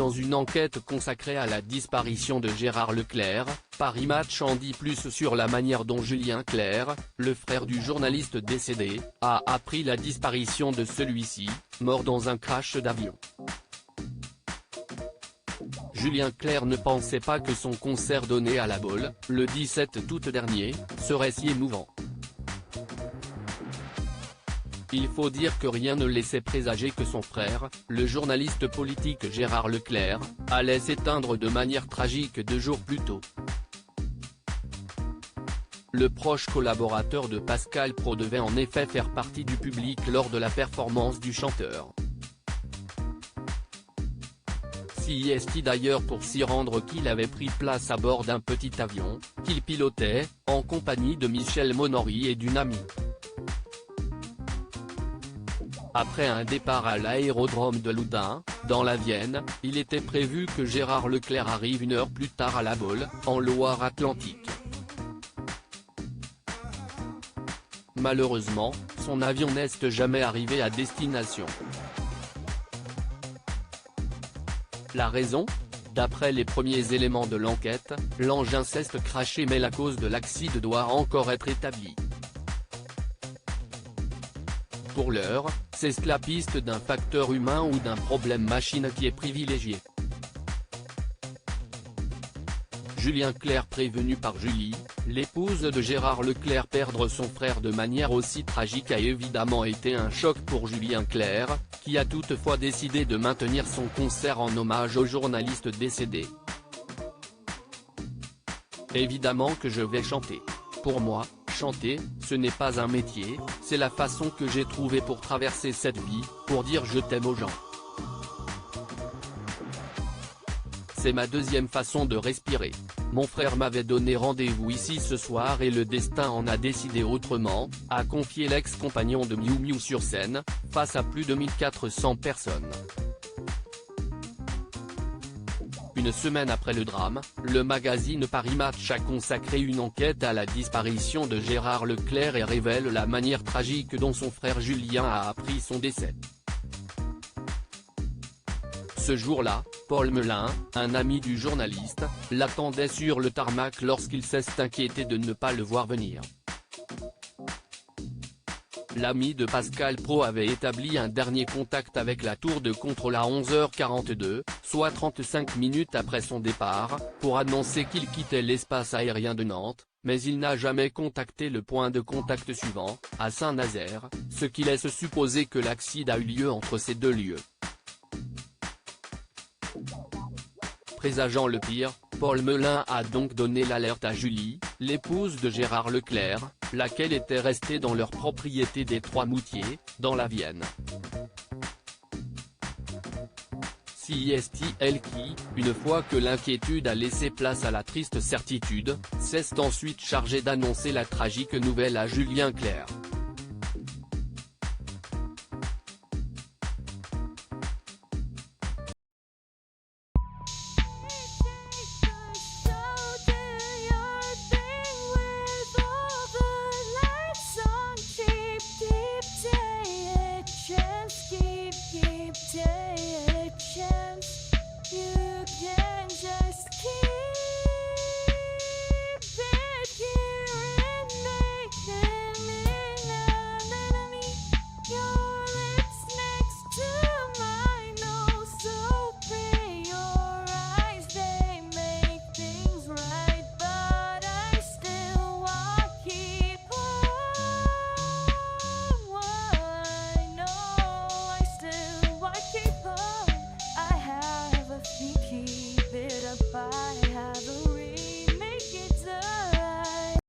dans une enquête consacrée à la disparition de Gérard Leclerc, Paris Match en dit plus sur la manière dont Julien Clerc, le frère du journaliste décédé, a appris la disparition de celui-ci, mort dans un crash d'avion. Julien Clerc ne pensait pas que son concert donné à La Baule, le 17 août dernier, serait si émouvant. Il faut dire que rien ne laissait présager que son frère, le journaliste politique Gérard Leclerc, allait s'éteindre de manière tragique 2 jours plus tôt. Le proche collaborateur de Pascal Praud devait en effet faire partie du public lors de la performance du chanteur. Si est-il d'ailleurs pour s'y rendre qu'il avait pris place à bord d'un petit avion, qu'il pilotait, en compagnie de Michel Monory et d'une amie. Après un départ à l'aérodrome de Loudun, dans la Vienne, il était prévu que Gérard Leclerc arrive 1 heure plus tard à La Baule, en Loire-Atlantique. Malheureusement, son avion n'est jamais arrivé à destination. La raison ? D'après les premiers éléments de l'enquête, l'engin s'est crashé mais la cause de l'accident doit encore être établie. Pour l'heure, c'est la piste d'un facteur humain ou d'un problème machine qui est privilégiée. Julien Clerc prévenu par Julie, l'épouse de Gérard Leclerc. Perdre son frère de manière aussi tragique a évidemment été un choc pour Julien Clerc, qui a toutefois décidé de maintenir son concert en hommage au journaliste décédé. Évidemment que je vais chanter. Pour moi, chanter, ce n'est pas un métier, c'est la façon que j'ai trouvée pour traverser cette vie, pour dire je t'aime aux gens. C'est ma deuxième façon de respirer. Mon frère m'avait donné rendez-vous ici ce soir et le destin en a décidé autrement, a confié l'ex-compagnon de Miu Miu sur scène, face à plus de 1400 personnes. Une semaine après le drame, le magazine Paris Match a consacré une enquête à la disparition de Gérard Leclerc et révèle la manière tragique dont son frère Julien a appris son décès. Ce jour-là, Paul Melun, un ami du journaliste, l'attendait sur le tarmac lorsqu'il s'est inquiété de ne pas le voir venir. L'ami de Pascal Praud avait établi un dernier contact avec la tour de contrôle à 11h42, soit 35 minutes après son départ, pour annoncer qu'il quittait l'espace aérien de Nantes, mais il n'a jamais contacté le point de contact suivant, à Saint-Nazaire, ce qui laisse supposer que l'accident a eu lieu entre ces 2 lieux. Présageant le pire, Paul Melun a donc donné l'alerte à Julie, l'épouse de Gérard Leclerc, laquelle était restée dans leur propriété des Trois-Moutiers, dans la Vienne. Si est-il qui, une fois que l'inquiétude a laissé place à la triste certitude, s'est ensuite chargé d'annoncer la tragique nouvelle à Julien Clerc.